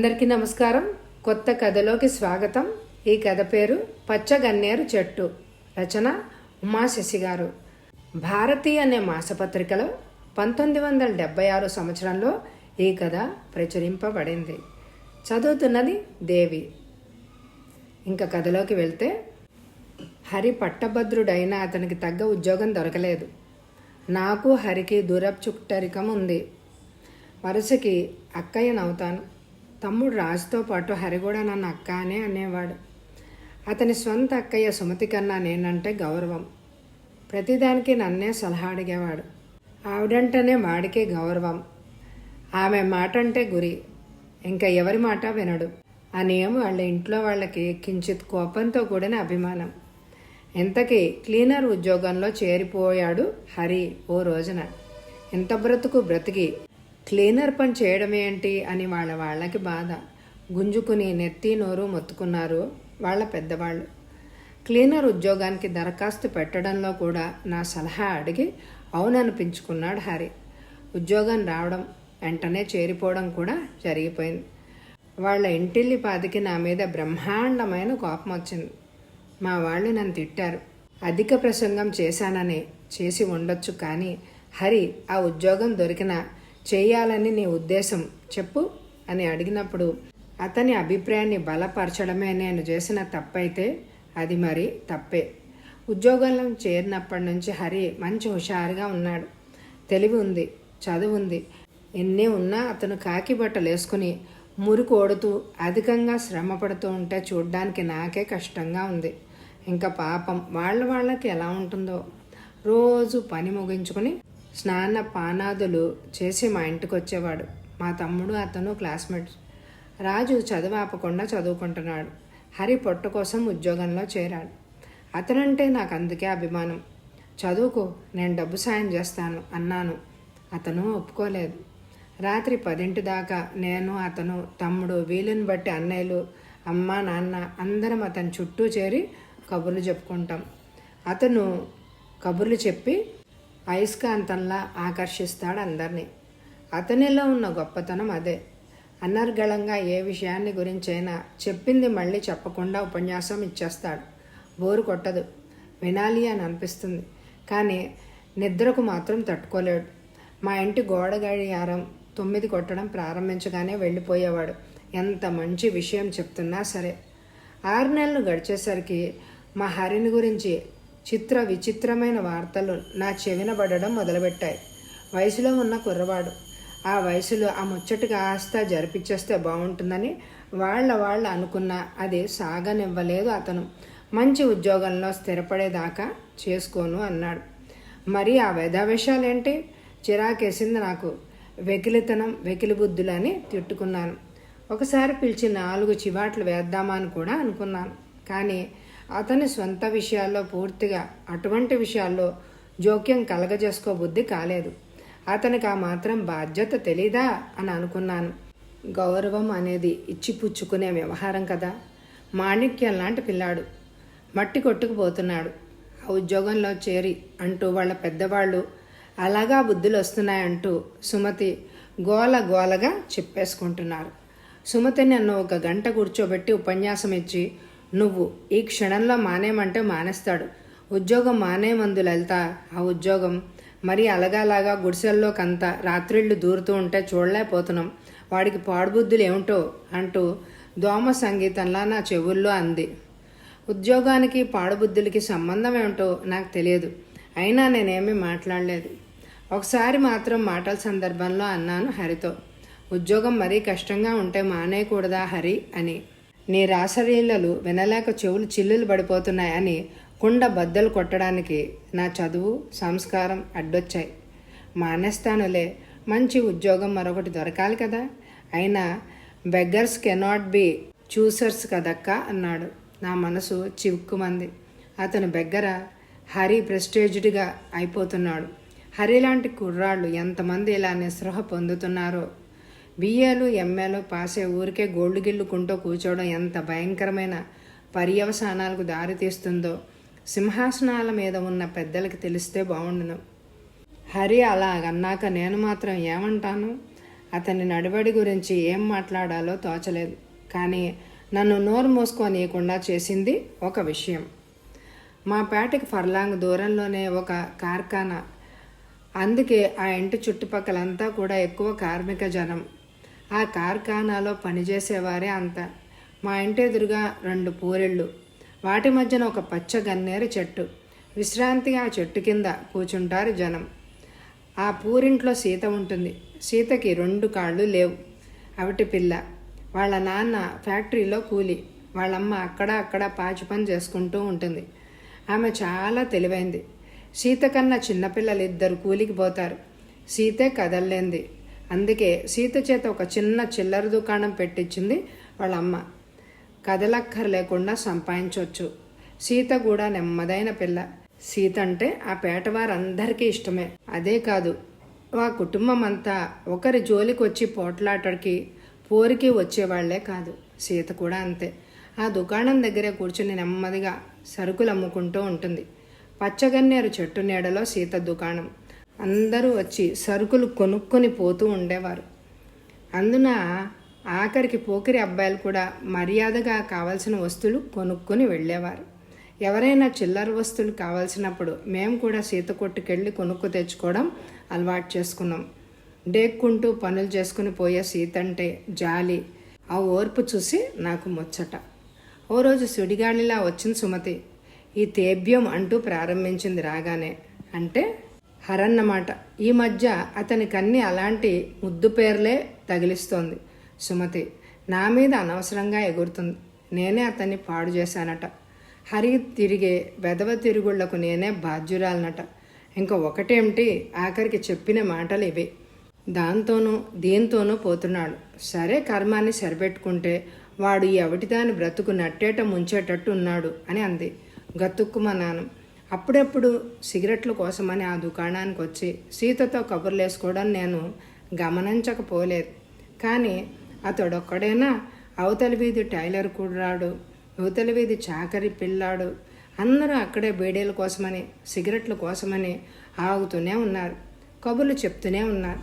అందరికీ నమస్కారం. కొత్త కథలోకి స్వాగతం. ఈ కథ పేరు పచ్చగన్నేరు చెట్టు. రచన ఉమాశశి గారు. భారతి అనే మాసపత్రికలో 1976 సంవత్సరంలో ఈ కథ ప్రచురింపబడింది. చదువుతున్నది దేవి. ఇంకా కథలోకి వెళ్తే, హరి పట్టభద్రుడైన అతనికి తగ్గ ఉద్యోగం దొరకలేదు. నాకు హరికి దూరపు చుట్టరికం ఉంది. వరుసకి అక్కయ్యనవుతాను. తమ్ముడు రాజుతో పాటు హరి కూడా నన్ను అక్క అనే అనేవాడు. అతని స్వంత అక్కయ్య సుమతి కన్నా నేనంటే గౌరవం. ప్రతిదానికి నన్నే సలహా అడిగేవాడు. ఆవిడంటేనే వాడికే గౌరవం. ఆమె మాట అంటే గురి. ఇంకా ఎవరి మాట వినడు. ఆ నియమం వాళ్ళ ఇంట్లో వాళ్ళకి కించిత్ కోపంతో కూడిన అభిమానం. ఇంతకీ క్లీనర్ ఉద్యోగంలో చేరిపోయాడు హరి ఓ రోజున. ఎంత బ్రతికి క్లీనర్ పని చేయడం ఏంటి అని వాళ్ళకి బాధ. గుంజుకుని నెత్తి నోరు మొత్తుకున్నారు వాళ్ళ పెద్దవాళ్ళు. క్లీనర్ ఉద్యోగానికి దరఖాస్తు పెట్టడంలో కూడా నా సలహా అడిగి అవుననిపించుకున్నాడు హరి. ఉద్యోగం రావడం, వెంటనే చేరిపోవడం కూడా జరిగిపోయింది. వాళ్ళ ఇంటిల్లి పాదికి నా మీద బ్రహ్మాండమైన కోపం వచ్చింది. మా వాళ్ళు నన్ను తిట్టారు. అధిక ప్రసంగం చేశానని. చేసి ఉండొచ్చు, కానీ హరి ఆ ఉద్యోగం దొరికినా చేయాలని నీ ఉద్దేశం చెప్పు అని అడిగినప్పుడు అతని అభిప్రాయాన్ని బలపరచడమే నేను చేసిన తప్పైతే అది మరి తప్పే. ఉద్యోగంలో చేరినప్పటి నుంచి హరి మంచి హుషారుగా ఉన్నాడు. తెలివి ఉంది, చదువు ఉంది. ఎన్ని ఉన్నా అతను కాకి బట్టలు వేసుకుని మురికి ఓడుతూ అధికంగా శ్రమ పడుతూ ఉంటే చూడ్డానికి నాకే కష్టంగా ఉంది. ఇంకా పాపం వాళ్ళకి ఎలా ఉంటుందో. రోజు పని ముగించుకుని స్నాన పానాదులు చేసి మా ఇంటికి వచ్చేవాడు. మా తమ్ముడు అతను క్లాస్మేట్స్. రాజు చదువు ఆపకుండా చదువుకుంటున్నాడు. హరి పొట్ట కోసం ఉద్యోగంలో చేరాడు. అతనంటే నాకు అందుకే అభిమానం. చదువుకో, నేను డబ్బు సాయం చేస్తాను అన్నాను. అతను ఒప్పుకోలేదు. రాత్రి 10 దాకా నేను, అతను, తమ్ముడు, వీలుని బట్టి అన్నయ్యలు, అమ్మ, నాన్న అందరం అతని చుట్టూ చేరి కబుర్లు చెప్పుకుంటాం. అతను కబుర్లు చెప్పి అయస్కాంతంలా ఆకర్షిస్తాడు అందరినీ. అతనిలో ఉన్న గొప్పతనం అదే. అనర్గళంగా ఏ విషయాన్ని గురించైనా చెప్పింది మళ్ళీ చెప్పకుండా ఉపన్యాసం ఇచ్చేస్తాడు. బోరు కొట్టదు. వినాలి అని అనిపిస్తుంది, కానీ నిద్రకు మాత్రం తట్టుకోలేడు. మా ఇంటి గోడ గడియారం 9 కొట్టడం ప్రారంభించగానే వెళ్ళిపోయేవాడు. ఎంత మంచి విషయం చెప్తున్నా సరే. 6 నెలలు గడిచేసరికి మా హరిని గురించి చిత్ర విచిత్రమైన వార్తలు నా చెవిన పడడం మొదలుపెట్టాయి. వయసులో ఉన్న కుర్రవాడు. ఆ వయసులో ఆ ముచ్చటి కాస్త జరిపించేస్తే బాగుంటుందని వాళ్ళ అనుకున్నా అది సాగనివ్వలేదు అతను. మంచి ఉద్యోగంలో స్థిరపడేదాకా చేసుకోను అన్నాడు. మరి ఆ వేషాలేంటి? చిరాకేసింది నాకు. వెకిలితనం, వెకిలి బుద్ధులని తిట్టుకున్నాను. ఒకసారి పిలిచి 4 చివాట్లు వేద్దామా అని కూడా అనుకున్నాను. కానీ అతని సొంత విషయాల్లో పూర్తిగా అటువంటి విషయాల్లో జోక్యం కలగజేసుకో బుద్ధి కాలేదు. అతనికి ఆ మాత్రం బాధ్యత తెలీదా అని అనుకున్నాను. గౌరవం అనేది ఇచ్చిపుచ్చుకునే వ్యవహారం కదా. మాణిక్యం లాంటి పిల్లాడు మట్టి కొట్టుకుపోతున్నాడు. ఆ ఉద్యోగంలో చేరి అంటూ వాళ్ళ పెద్దవాళ్ళు అలాగా బుద్ధులు వస్తున్నాయంటూ సుమతి గోలగా చెప్పేసుకుంటున్నారు. సుమతి నన్ను 1 గంట కూర్చోబెట్టి ఉపన్యాసం ఇచ్చి, నువ్వు ఈ క్షణంలో మానేమంటే మానేస్తాడు. ఉద్యోగం మానేమందు లలిత. ఆ ఉద్యోగం మరి అలగాలాగా గుడిసెల్లోకంతా రాత్రిళ్ళు దూరుతూ ఉంటే చూడలేకపోతున్నాం. వాడికి పాడుబుద్ధులు ఏమిటో అంటూ దోమ సంగీతంలా నా చెవుల్లో అంది. ఉద్యోగానికి పాడుబుద్ధులకి సంబంధం ఏమిటో నాకు తెలియదు. అయినా నేనేమీ మాట్లాడలేదు. ఒకసారి మాత్రం మాటల సందర్భంలో అన్నాను హరితో, ఉద్యోగం మరీ కష్టంగా ఉంటే మానేయకూడదా హరి అని. నీ రాసలీలలు వినలేక చెవులు చిల్లులు పడిపోతున్నాయని కుండ బద్దలు కొట్టడానికి నా చదువు, సంస్కారం అడ్డొచ్చాయి. మానేస్తానులే. మంచి ఉద్యోగం మరొకటి దొరకాలి కదా. అయినా బెగ్గర్స్ కెనాట్ బి చూసర్స్ కదక్క అన్నాడు. నా మనసు చివుక్కుమంది. అతను బెగ్గర? హరి ప్రెస్టేజ్డ్గా అయిపోతున్నాడు. హరి లాంటి కుర్రాళ్ళు ఎంతమంది ఇలా నిస్పృహ పొందుతున్నారో. బిఏలు, ఎంఏలు పాసే ఊరికే గోల్డ్ గిల్లుకుంటూ కూర్చోవడం ఎంత భయంకరమైన పర్యవసానాలకు దారితీస్తుందో సింహాసనాల మీద ఉన్న పెద్దలకి తెలిస్తే బాగుండును. హరి అలాగన్నాక నేను మాత్రం ఏమంటాను? అతని నడివడి గురించి ఏం మాట్లాడాలో తోచలేదు. కానీ నన్ను నోరు మూసుకోనీయకుండా చేసింది ఒక విషయం. మా పేటకి ఫర్లాంగ్ దూరంలోనే ఒక కార్ఖానా. అందుకే ఆ ఇంటి చుట్టుపక్కలంతా కూడా ఎక్కువ కార్మిక జనం. ఆ కార్ఖానాలో పనిచేసేవారే అంతా. మా ఇంటి ఎదురుగా 2 పూరిళ్ళు, వాటి మధ్యన ఒక పచ్చ గన్నేరు చెట్టు. విశ్రాంతిగా ఆ చెట్టు కింద కూర్చుంటారు జనం. ఆ పూరింట్లో సీత ఉంటుంది. సీతకి 2 కాళ్ళు లేవు. అవిటి పిల్ల. వాళ్ళ నాన్న ఫ్యాక్టరీలో కూలి. వాళ్ళమ్మ అక్కడ పాచి పని చేసుకుంటూ ఉంటుంది. ఆమె చాలా తెలివైంది. సీత కన్నా చిన్నపిల్లలు 2 కూలికి పోతారు. సీతే కదల్లేంది. అందుకే సీత చేత ఒక చిన్న చిల్లర దుకాణం పెట్టించింది వాళ్ళమ్మ. కదలక్కర్లేకుండా సంపాదించవచ్చు. సీత కూడా నెమ్మదైన పిల్ల. సీత అంటే ఆ పేటవారందరికీ ఇష్టమే. అదే కాదు, ఆ కుటుంబం అంతా ఒకరి జోలికి వచ్చి పోట్లాటకి పోరికి వచ్చేవాళ్లే కాదు. సీత కూడా అంతే. ఆ దుకాణం దగ్గరే కూర్చుని నెమ్మదిగా సరుకులు అమ్ముకుంటూ ఉంటుంది. పచ్చగన్నేరు చెట్టు నీడలో సీత దుకాణం. అందరూ వచ్చి సరుకులు కొనుక్కొని పోతూ ఉండేవారు. అందున ఆఖరికి పోకిరి అబ్బాయిలు కూడా మర్యాదగా కావాల్సిన వస్తువులు కొనుక్కొని వెళ్ళేవారు. ఎవరైనా చిల్లర వస్తువులు కావాల్సినప్పుడు మేము కూడా సీత కొట్టుకెళ్ళి కొనుక్కు తెచ్చుకోవడం అలవాటు చేసుకున్నాం. డేక్కుంటూ పనులు చేసుకుని పోయే సీత అంటే జాలి. ఆ ఓర్పు చూసి నాకు ముచ్చట. ఓ రోజు సుడిగాలిలా వచ్చింది సుమతి. ఈ తేభ్యం అంటూ ప్రారంభించింది. రాగానే అంటే హరన్నమాట. ఈ మధ్య అతనికన్నీ అలాంటి ముద్దు పేర్లే తగిలిస్తోంది సుమతి. నా మీద అనవసరంగా ఎగురుతుంది. నేనే అతన్ని పాడు చేశానట. హరి తిరిగే వెధవ తిరుగుళ్లకు నేనే బాధ్యురాలనట. ఇంకా ఒకటేమిటి, ఆఖరికి చెప్పిన మాటలు ఇవే. దాంతోనూ దీంతోనూ పోతున్నాడు. సరే, కర్మాన్ని సరిపెట్టుకుంటే వాడు ఈ అవిటిదాని బ్రతుకు నట్టేట ముంచేటట్టు ఉన్నాడు అని అంది గతుక్కుమన్నాను. అప్పుడెప్పుడు సిగరెట్ల కోసమని ఆ దుకాణానికి వచ్చి సీతతో కబుర్లేసుకోవడం నేను గమనించకపోలేదు. కానీ అతడొక్కడేనా అవతలి వీధి టైలర్ కుర్రాడు, యువతల వీధి చాకరి పిల్లాడు అందరూ అక్కడే బీడీల కోసమని సిగరెట్ల కోసమని ఆగుతూనే ఉన్నారు. కబుర్లు చెప్తూనే ఉన్నారు.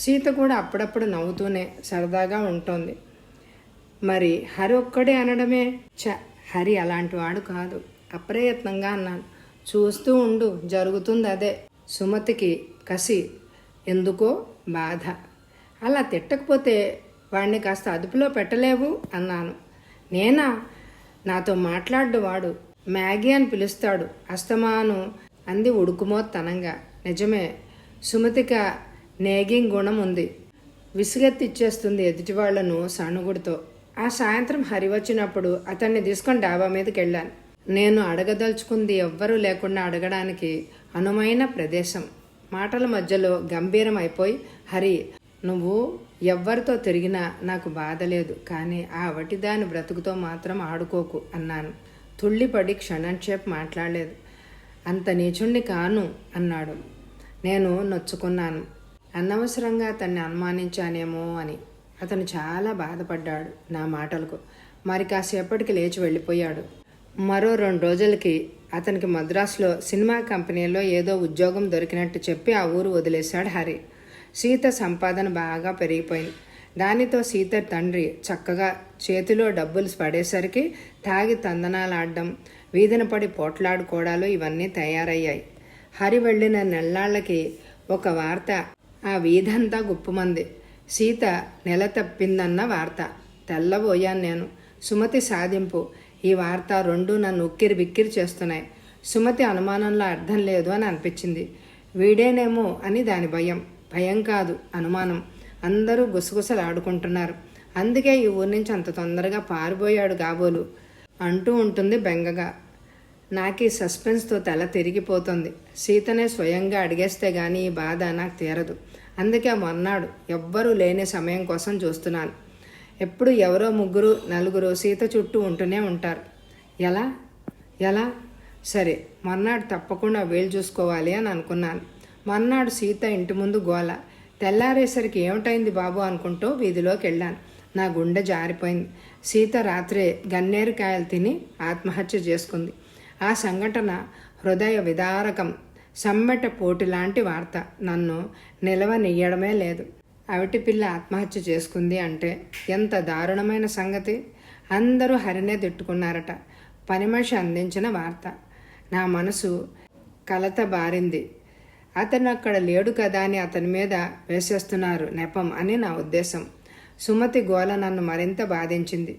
సీత కూడా అప్పుడప్పుడు నవ్వుతూనే సరదాగా ఉంటుంది. మరి హరి ఒక్కడే అనడమే, హరి అలాంటి వాడు కాదు. అప్రయత్నంగా అన్నాను. చూస్తూ ఉండు, జరుగుతుంది అదే. సుమతికి కసి, ఎందుకో బాధ. అలా తిట్టకపోతే వాడిని కాస్త అదుపులో పెట్టలేవు అన్నాను. నేనా? నాతో మాట్లాడ్డు వాడు. మ్యాగీ అని పిలుస్తాడు అస్తమాను అంది ఉడుకుమోత్తనంగా. నిజమే, సుమతిక నేగింగ్ గుణం ఉంది. విసుగెత్తిచ్చేస్తుంది ఎదుటివాళ్లను సణుగుడితో. ఆ సాయంత్రం హరి వచ్చినప్పుడు అతన్ని తీసుకొని డాబా మీదకి వెళ్ళాను. నేను అడగదలుచుకుంది ఎవ్వరూ లేకుండా అడగడానికి అనువైన ప్రదేశం. మాటల మధ్యలో గంభీరం అయిపోయి, హరి, నువ్వు ఎవ్వరితో తిరిగినా నాకు బాధ లేదు, కానీ ఆ వటిదాని బ్రతుకుతో మాత్రం ఆడుకోకు అన్నాను. తుళ్ళిపడి క్షణంసేపు మాట్లాడలేదు. అంత నీచుణ్ణి కాను అన్నాడు. నేను నొచ్చుకున్నాను. అనవసరంగా అతన్ని అనుమానించానేమో అని. అతను చాలా బాధపడ్డాడు నా మాటలకు. మరి కాసేపటికి లేచి వెళ్ళిపోయాడు. మరో 2 రోజులకి అతనికి మద్రాసులో సినిమా కంపెనీలో ఏదో ఉద్యోగం దొరికినట్టు చెప్పి ఆ ఊరు వదిలేశాడు హరి. సీత సంపాదన బాగా పెరిగిపోయింది. దానితో సీత తండ్రి చక్కగా చేతిలో డబ్బులు పడేసరికి తాగి తందనాలాడడం, వీధిన పడి పోట్లాడుకోవడాలు ఇవన్నీ తయారయ్యాయి. హరి వెళ్ళిన నెల్లాళ్ళకి ఒక వార్త ఆ వీధంతా గుప్పుమంది. సీత నెల తప్పిందన్న వార్త. తెల్లబోయాను నేను. సుమతి సాధింపు, ఈ వార్త 2 నన్ను ఉక్కిరి బిక్కిరి చేస్తున్నాయి. సుమతి అనుమానంలో అర్థం లేదు అని అనిపించింది. వీడేనేమో అని దాని భయం. భయం కాదు, అనుమానం. అందరూ గుసగుసలాడుకుంటున్నారు. అందుకే ఈ ఊరి నుంచి అంత తొందరగా పారిపోయాడు కాబోలు అంటూ ఉంటుంది బెంగగా. నాకు ఈ సస్పెన్స్తో తల తిరిగిపోతుంది. సీతనే స్వయంగా అడిగేస్తే గానీ ఈ బాధ నాకు తీరదు. అందుకే మొన్నాడు ఎవ్వరూ లేని సమయం కోసం చూస్తున్నాను. ఎప్పుడు ఎవరో 3, 4 సీత చుట్టూ ఉంటూనే ఉంటారు. ఎలా సరే, మొన్నాడు తప్పకుండా వీలు చూసుకోవాలి అని అనుకున్నాను. మొన్నాడు సీత ఇంటి ముందు గోల. తెల్లారేసరికి ఏమిటైంది బాబు అనుకుంటూ వీధిలోకి వెళ్ళాను. నా గుండె జారిపోయింది. సీత రాత్రే గన్నేరుకాయలు తిని ఆత్మహత్య చేసుకుంది. ఆ సంఘటన హృదయ విదారకం. సమ్మెట పోటీ లాంటి వార్త. నన్ను నిలవనియ్యడమే లేదు. అవిటి పిల్ల ఆత్మహత్య చేసుకుంది అంటే ఎంత దారుణమైన సంగతి. అందరూ హరినే తిట్టుకున్నారట. పని మనిషి అందించిన వార్త. నా మనసు కలత బారింది. అతను అక్కడ లేడు కదా అని అతని మీద వేసేస్తున్నారు నెపం అని నా ఉద్దేశం. సుమతి గోల నన్ను మరింత బాధించింది.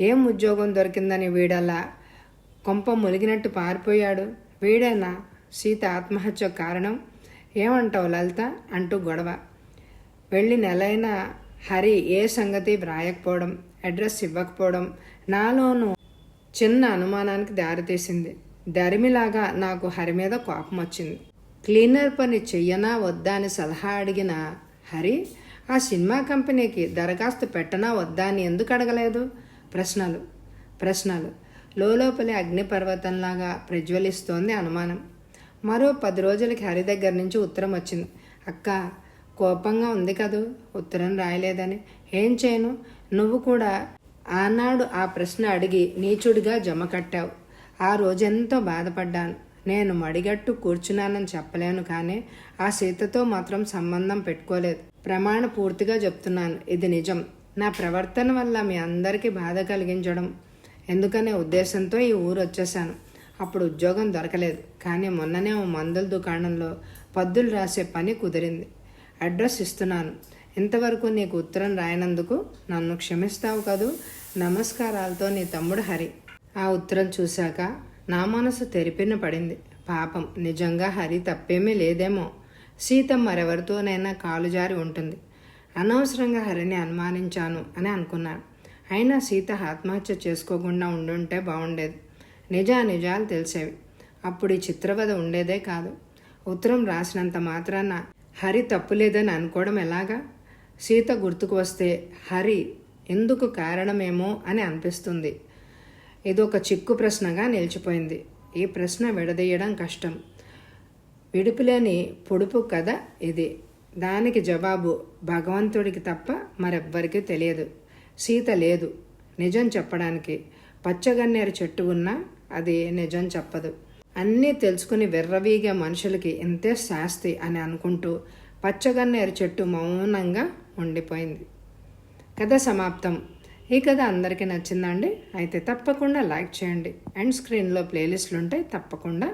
ఏం ఉద్యోగం దొరికిందని వీడలా కొంప ములిగినట్టు పారిపోయాడు? వీడేనా సీత ఆత్మహత్య కారణం? ఏమంటావు లలిత అంటూ గొడవ. వెళ్ళి నెలైన హరి ఏ సంగతి వ్రాయకపోవడం, అడ్రస్ ఇవ్వకపోవడం నాలోనూ చిన్న అనుమానానికి దారితీసింది. దరిమిలాగా నాకు హరి మీద కోపం వచ్చింది. క్లీనర్ పని చెయ్యనా వద్దా అని సలహా అడిగిన హరి ఆ సినిమా కంపెనీకి దరఖాస్తు పెట్టనా వద్దా అని ఎందుకు అడగలేదు? ప్రశ్నలు లోపలి అగ్నిపర్వతంలాగా ప్రజ్వలిస్తోంది అనుమానం. మరో 10 రోజులకి హరి దగ్గర నుంచి ఉత్తరం వచ్చింది. అక్క, కోపంగా ఉంది కదూ ఉత్తరం రాయలేదని. ఏం చేయను, నువ్వు కూడా ఆనాడు ఆ ప్రశ్న అడిగి నీచుడిగా జమ కట్టావు. ఆ రోజెంతో బాధపడ్డాను. నేను మడిగట్టు కూర్చున్నానని చెప్పలేను, కానీ ఆ సీతతో మాత్రం సంబంధం పెట్టుకోలేదు. ప్రమాణ పూర్తిగా చెప్తున్నాను, ఇది నిజం. నా ప్రవర్తన వల్ల మీ అందరికీ బాధ కలిగించడం ఎందుకనే ఉద్దేశంతో ఈ ఊరు వచ్చేసాను. అప్పుడు ఉద్యోగం దొరకలేదు, కానీ మొన్ననే ఓ మందుల దుకాణంలో పద్దులు రాసే పని కుదిరింది. అడ్రస్ ఇస్తున్నాను. ఇంతవరకు నీకు ఉత్తరం రాయనందుకు నన్ను క్షమిస్తావు కదూ? నమస్కారాలతో నీ తమ్ముడు హరి. ఆ ఉత్తరం చూశాక నా మనసు తెరిపిన పడింది. పాపం, నిజంగా హరి తప్పేమీ లేదేమో. సీత మరెవరితోనైనా కాలు జారి ఉంటుంది. అనవసరంగా హరిని అనుమానించాను అని అనుకున్నాను. అయినా సీత ఆత్మహత్య చేసుకోకుండా ఉండుంటే బాగుండేది. నిజాలు తెలిసేవి. అప్పుడు ఈ చిత్రవద ఉండేదే కాదు. ఉత్తరం రాసినంత మాత్రాన హరి తప్పులేదని అనుకోవడం ఎలాగా? సీత గుర్తుకు వస్తే హరి ఎందుకు కారణమేమో అని అనిపిస్తుంది. ఇదొక చిక్కు ప్రశ్నగా నిలిచిపోయింది. ఈ ప్రశ్న విడదీయడం కష్టం. విడుపులేని పొడుపు కథ ఇది. దానికి జవాబు భగవంతుడికి తప్ప మరెవ్వరికీ తెలియదు. సీత లేదు నిజం చెప్పడానికి. పచ్చగన్నేరు చెట్టు ఉన్నా అది నిజం చెప్పదు. అన్నీ తెలుసుకుని వెర్రవీగే మనుషులకి ఇంతే శాస్తి అని అనుకుంటూ పచ్చగన్నేరు చెట్టు మౌనంగా ఉండిపోయింది. కథ సమాప్తం. ఈ కథ అందరికీ నచ్చిందండి? అయితే తప్పకుండా లైక్ చేయండి. అండ్ స్క్రీన్లో ప్లేలిస్టులు ఉంటాయి, తప్పకుండా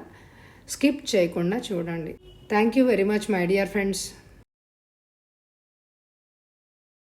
స్కిప్ చేయకుండా చూడండి. Thank you very much my dear friends.